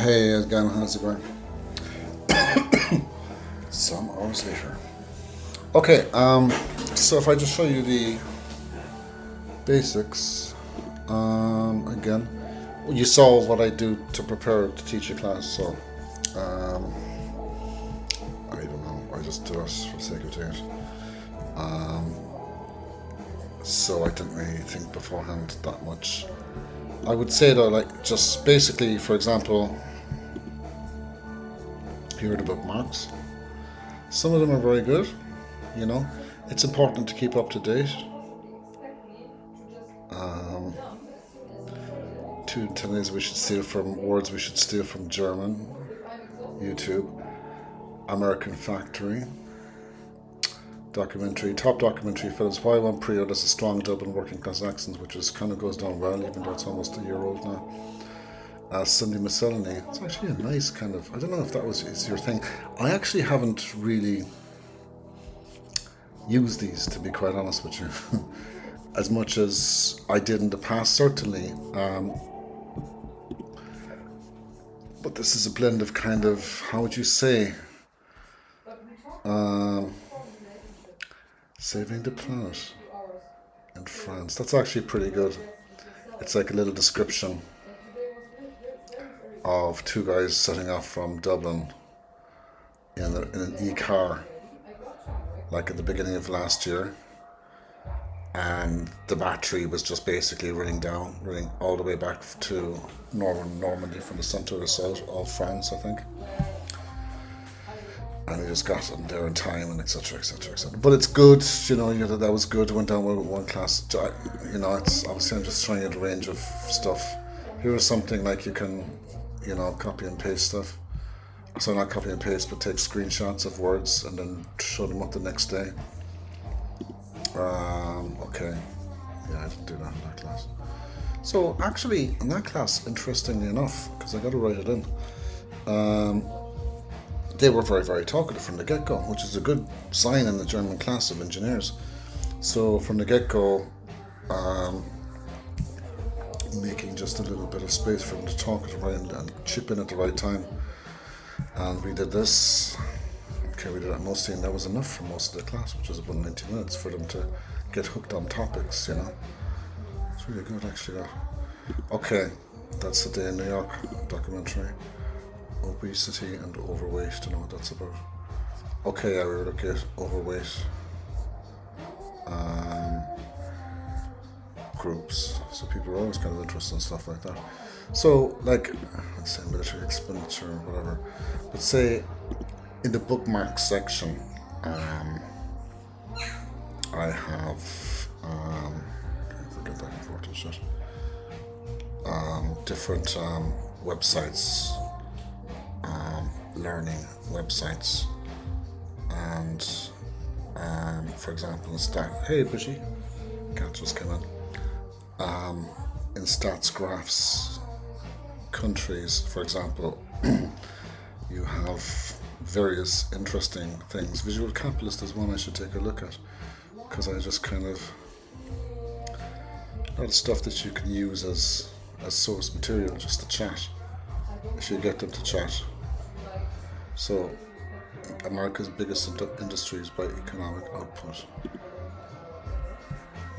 Hey again, how's it going? Some hours later. Okay, so if I just show you the basics, again, you saw what I do to prepare to teach a class, so um, I don't know, I just do it for the sake of doing it. So I didn't really think beforehand that much. I would say though, like, just basically, for example, here are the bookmarks. Some of them are very good, you know. It's important to keep up to date. Two things we should steal from words we should steal from German, YouTube, American Factory, documentary, top documentary films. Why One Period has a strong Dublin working class accent, which is kind of goes down well, even though it's almost a year old now. Sunday Miscellany. It's actually a nice kind of. I don't know if that is your thing. I actually haven't really used these, to be quite honest with you, as much as I did in the past, certainly. But this is a blend of kind of, how would you say, saving the planet in France. That's actually pretty good. It's like a little description of two guys setting off from Dublin in an e-car, like at the beginning of last year, and the battery was just basically running all the way back to northern Normandy from the centre to the south of France, I think. And he just got them there in time, and etc., etc., etc. But it's good, that was good. Went down with one class. It's obviously I'm just trying out a range of stuff. Here's something like you can, copy and paste stuff. So not copy and paste, but take screenshots of words and then show them up the next day. Okay. Yeah, I didn't do that in that class. So actually, in that class, interestingly enough, because I got to write it in, they were very, very talkative from the get-go, which is a good sign in the German class of engineers. So from the get-go, making just a little bit of space for them to talk at the right and chip in at the right time. And we did this. Okay, we did that mostly, and that was enough for most of the class, which was about 90 minutes for them to get hooked on topics, It's really good, actually, that. Okay, that's the Day in New York documentary. Obesity and overweight, don't know what that's about. Okay, I will look at overweight groups. So people are always kind of interested in stuff like that. So, like, let's say military expenditure or whatever. But say, in the bookmark section, I have, forget that important shit, different websites, learning websites, and for example, hey Bushy, cat just came in. In stats graphs, countries, for example, you have various interesting things. Visual Capitalist is one I should take a look at, because I just kind of, a lot of stuff that you can use as source material just to chat, if you get them to chat. So, America's biggest industries by economic output.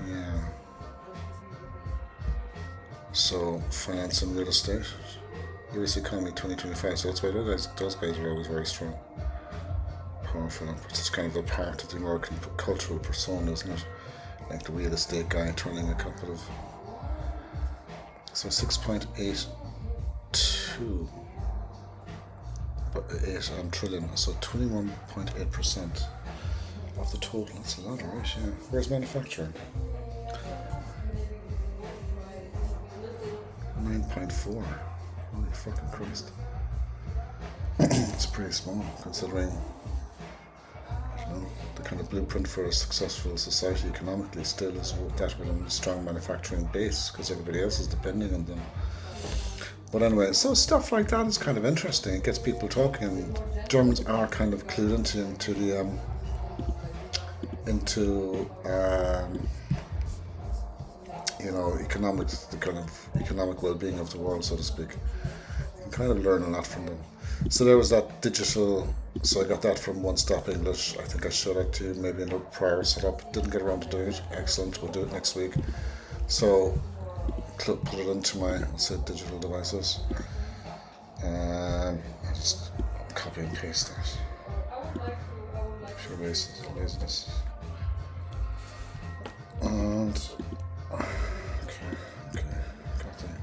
Yeah. So, finance and real estate. US economy 2025. So that's why those guys are always very strong. Powerful. It's kind of a part of the American cultural persona, isn't it? Like the real estate guy turning a couple of. So 6.82 trillion, so 21.8% of the total. That's a lot, right? Yeah. Where's manufacturing? 9.4. Holy fucking Christ. It's pretty small, considering, the kind of blueprint for a successful society economically still is that with a strong manufacturing base, because everybody else is depending on them. But anyway, so stuff like that is kind of interesting. It gets people talking, and Germans are kind of clued into economics, the kind of economic well-being of the world, so to speak. kind of learn a lot from them. So there was that digital. So I got that from One Stop English. I think I showed it to you maybe in a prior setup. Didn't get around to doing it. Excellent. We'll do it next week. So put it into my, let's say, digital devices. I'll just copy and paste that. Pure laziness. And okay, got that.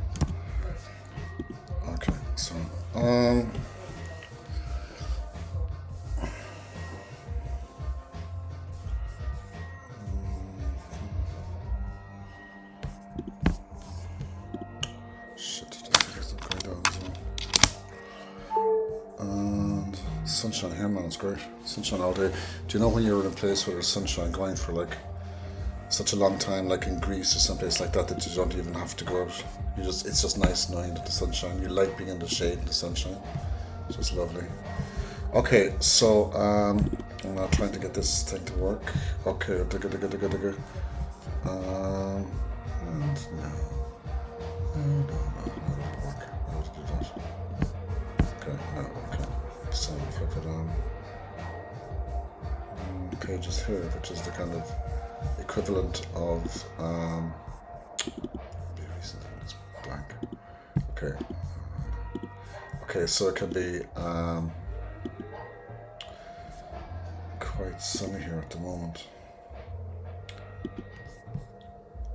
Okay, so shit, that's not going down as well. And sunshine here, man, it's great. Sunshine all day. Do you know when you're in a place where there's sunshine going for like such a long time, like in Greece or someplace like that, that you don't even have to go out. It's just nice knowing that the sunshine. You like being in the shade in the sunshine. It's just lovely. Okay, so I'm now trying to get this thing to work. Okay, and no, work. How to do that? Okay, no, okay. So if I put on pages here, which is the kind of equivalent of it's blank. Okay, so it can be quite sunny here at the moment,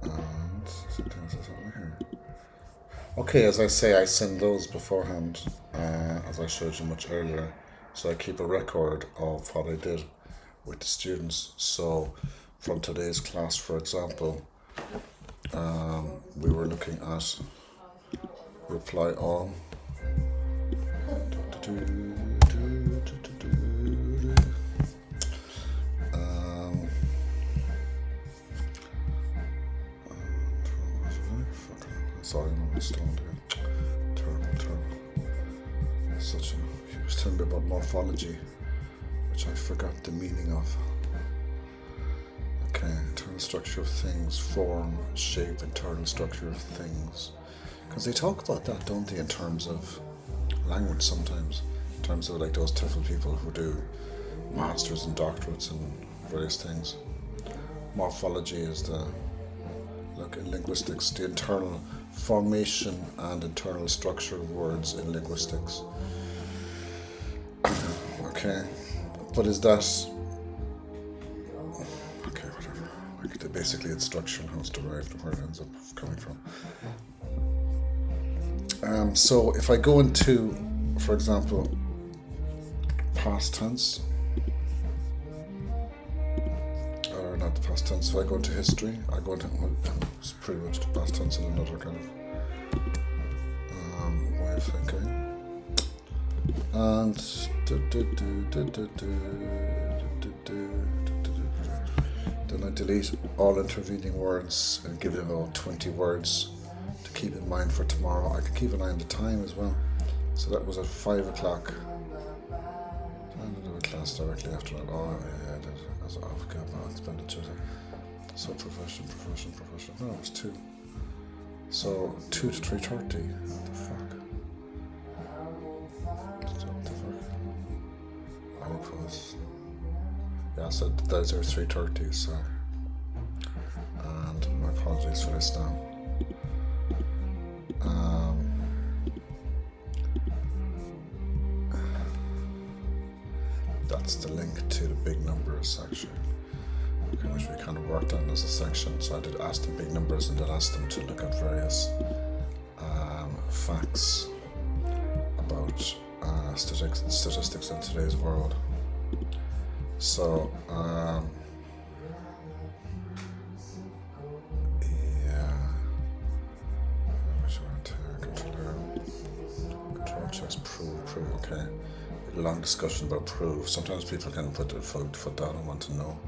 and sometimes there's something here. Okay, as I say, I send those beforehand, as I showed you much earlier, so I keep a record of what I did with the students. So from today's class, for example, we were looking at reply all. Sorry, I'm stoned here. Terrible. He was telling me about morphology, which I forgot the meaning of. Okay, internal structure of things, form, shape, internal structure of things. Because they talk about that, don't they, in terms of language sometimes. In terms of like those TEFL people who do masters and doctorates and various things. Morphology is in linguistics, the internal formation and internal structure of words in linguistics. Okay, but is that... Okay, whatever. Like basically it's structure and how it's derived and where it ends up coming from. So if I go into, for example, past tense, or not the past tense, if I go into history, I go into, it's pretty much the past tense in another kind of way of thinking. And then I delete all intervening words and give them about 20 words to keep in mind for tomorrow. I can keep an eye on the time as well. So that was at 5 o'clock. I did have a class directly after that. Oh, yeah, I did. As off-capital expenditure. So profession. No, it was 2. So 2 to 3:30. What the fuck? Yeah, so those are 3:30, so, and my apologies for this now. That's the link to the big numbers section, which we kind of worked on as a section. So I did ask them big numbers and then asked them to look at various facts about statistics in today's world. So, control checks, prove, okay. A long discussion about prove. Sometimes people can put their foot down and want to know.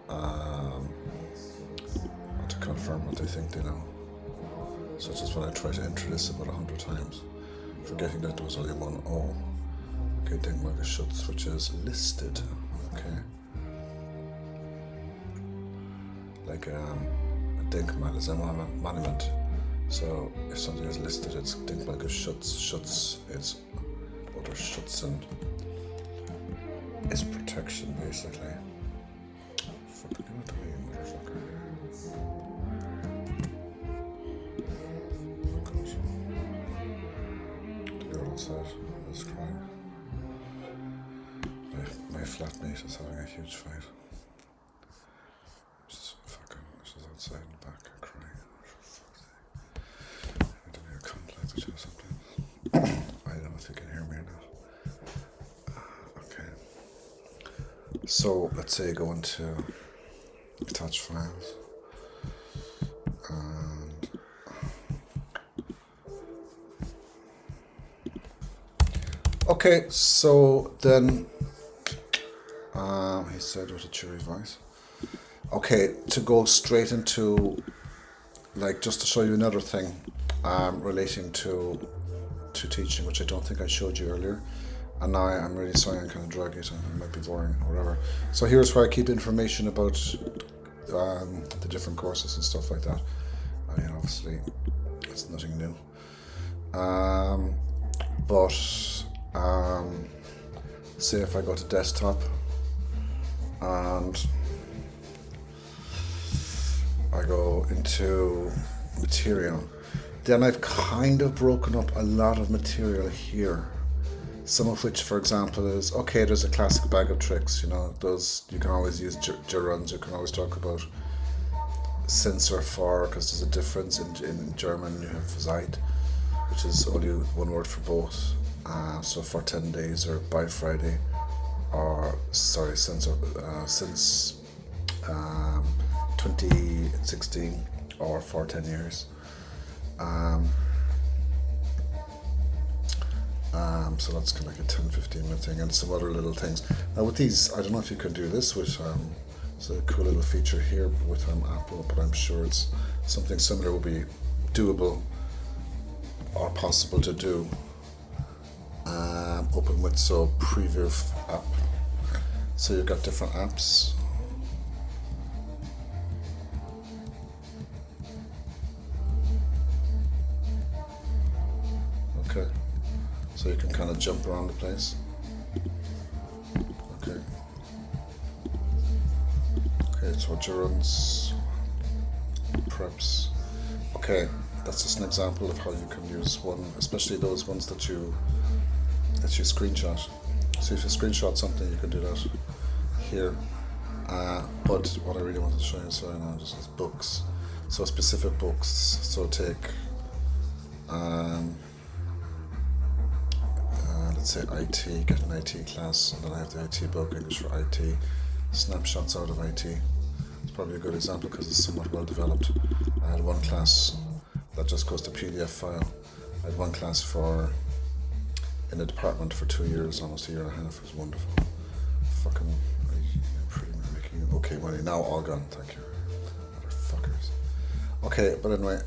Or to confirm what they think they know. Such as when I try to enter this about 100 times, forgetting that there was only one O. Okay, Denkmarker Schutz, which is listed. Okay. Like a Denkmal is a monument. So if something is listed, it's Dinkbelger Schutz. Schutz is oder Schutzen. It's protection, basically. Fucking give it to me, motherfucker. Oh gosh. The girl outside is crying. My flatmate is having a huge fight. She's outside in the back crying. I don't hear a cunt like that or something. I don't know if you can hear me or not. Okay. So let's say you go into attach files and okay, so then he said with a cheery voice. Okay, to go straight into, like, just to show you another thing relating to teaching, which I don't think I showed you earlier. And now I'm really sorry I'm kind of dragging it and it might be boring or whatever. So here's where I keep information about the different courses and stuff like that. I mean, obviously, it's nothing new. But say if I go to desktop and I go into material, then I've kind of broken up a lot of material here. Some of which, for example, is, okay, there's a classic bag of tricks, you know, those, you can always use gerunds, you can always talk about censor for, because there's a difference in German, you have Zeit, which is only one word for both, so for 10 days or by Friday, or, sorry, censor, since 2016, or for 10 years. So that's kind of like a 10-15 minute thing, and some other little things. Now with these, I don't know if you can do this with, it's a cool little feature here with Apple, but I'm sure it's something similar will be doable or possible to do. Open with preview app. So you've got different apps. Okay. So you can kind of jump around the place. Okay. Okay, so gerunds, preps. Okay, that's just an example of how you can use one, especially those ones that you screenshot. So if you screenshot something, you can do that here. But what I really wanted to show you, sorry now, just is books. So specific books. So take let's say IT, get an IT class, and then I have the IT book, English for IT, snapshots out of IT. It's probably a good example because it's somewhat well developed. I had one class that just goes to PDF file. I had one class in a department for 2 years, almost a year and a half. It was wonderful. Fucking, you're pretty making okay money. Now all gone, thank you. Motherfuckers. Okay, but anyway,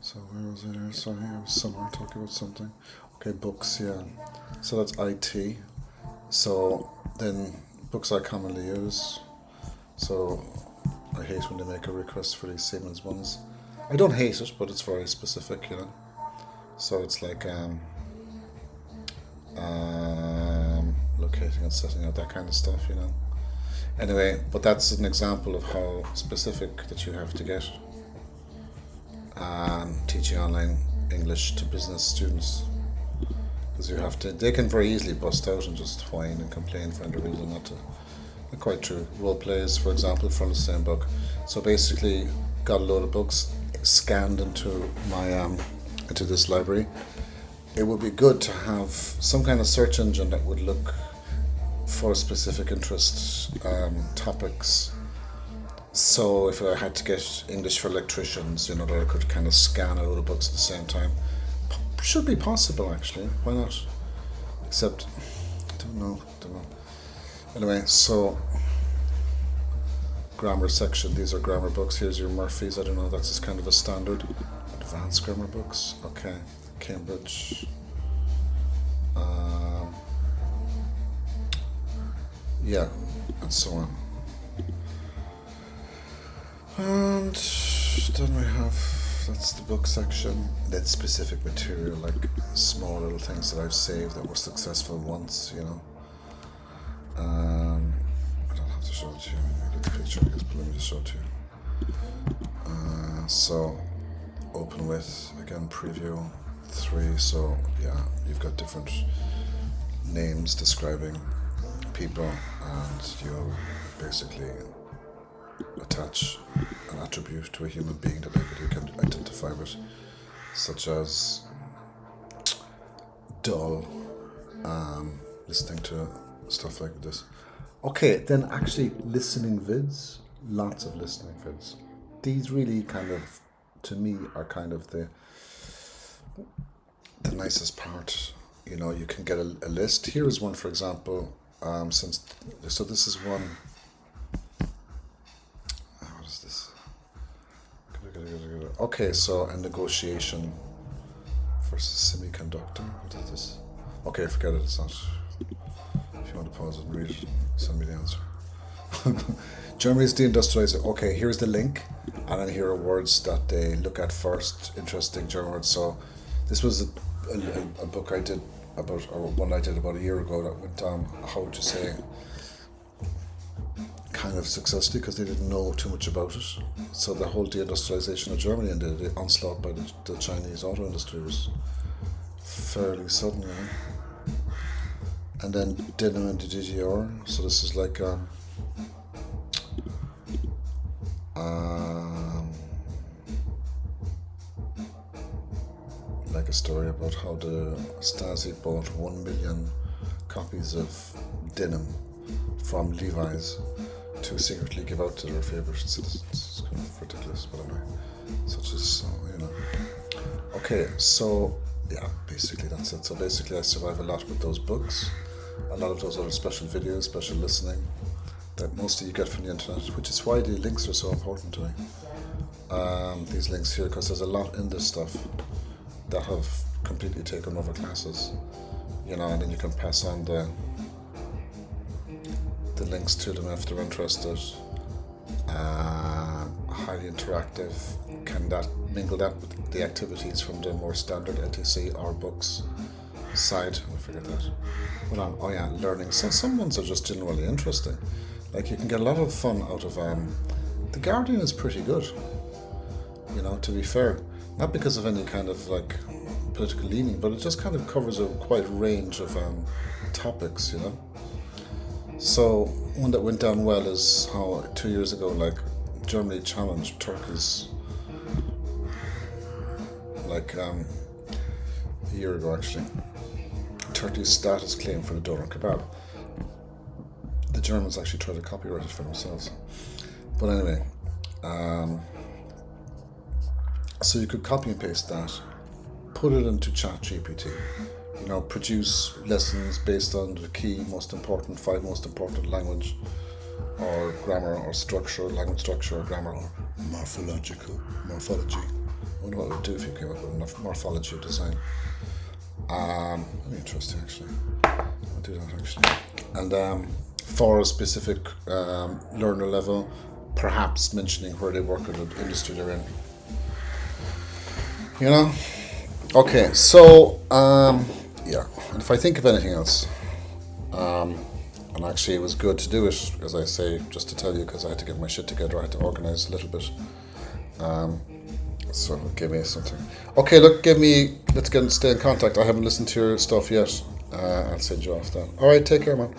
so where was I there? Sorry, I was somewhere talking about something. Okay, books, yeah. So that's IT. So then books I commonly use. So I hate when they make a request for these Siemens ones. I don't hate it, but it's very specific, you know. So it's like locating and setting out that kind of stuff, you know. Anyway, but that's an example of how specific that you have to get. Teaching online English to business students, because you have to, they can very easily bust out and just whine and complain for any reason not to. Not quite true. Role plays, for example, from the same book. So basically, got a load of books scanned into my into this library. It would be good to have some kind of search engine that would look for specific interest topics. So if I had to get English for electricians, you know, that I could kind of scan a load of books at the same time. Should be possible, actually. Why not? Except, don't know. Anyway, so grammar section. These are grammar books. Here's your Murphy's. I don't know. That's just kind of a standard. Advanced grammar books. Okay. Cambridge. Yeah, and so on. And then we have, that's the book section. Then specific material, like small little things that I've saved that were successful once, you know. I don't have to show it to you. I get the picture, I guess, but let me just show it to you. So, open with, again, preview 3. So, yeah, you've got different names describing people, and you basically attach an attribute to a human being that you can identify with, such as dull, listening to stuff like this. Okay, then actually listening vids, lots of listening vids. These really kind of, to me, are kind of the nicest part. You know, you can get a list. Here is one, for example, so this is one. What is this? Okay, so a negotiation versus semiconductor. What is this? Okay, forget it. It's not. If you want to pause it and read it, send me the answer. Germany's deindustrializing. Okay, here's the link, and then here are words that they look at first. Interesting German words. So, this was a book I did about, or one I did about a year ago, that went down, how would you say, kind of successfully, because they didn't know too much about it. So the whole deindustrialization of Germany and the onslaught by the Chinese auto industry was fairly sudden, you know. And then Denim and the DDR. So this is like like a story about how the Stasi bought 1 million copies of denim from Levi's to secretly give out to their favorite citizens. It's kind of ridiculous, but anyway, such as, you know. Okay, so yeah, basically that's it. So basically I survive a lot with those books, a lot of those other special videos, special listening that mostly you get from the internet, which is why the links are so important to me. These links here, because there's a lot in this stuff that have completely taken over classes, you know, and then you can pass on the links to them if they're interested. Highly interactive. Can that mingle that with the activities from the more standard NTC or books side? I forget that. Hold on. Oh yeah, learning. So some ones are just genuinely interesting. Like you can get a lot of fun out of The Guardian is pretty good, you know, to be fair. Not because of any kind of like political leaning, but it just kind of covers a quite range of topics, you know. So one that went down well is how 2 years ago, like Germany challenged Turkey's, like a year ago actually, Turkey's status claim for the doner kebab. The Germans actually tried to copyright it for themselves. But anyway, so you could copy and paste that, put it into ChatGPT, you know, produce lessons based on the key, five most important language or grammar or structure, language structure or grammar or morphology. I wonder what it would do if you came up with enough morphology of design. Very interesting actually. I'll do that actually. And for a specific learner level, perhaps mentioning where they work or the industry they're in. You know? Okay, so, yeah, and if I think of anything else, and actually it was good to do it, as I say, just to tell you, because I had to get my shit together, I had to organize a little bit. So give me something. Okay, look, let's stay in contact. I haven't listened to your stuff yet. I'll send you off then. All right, take care, man.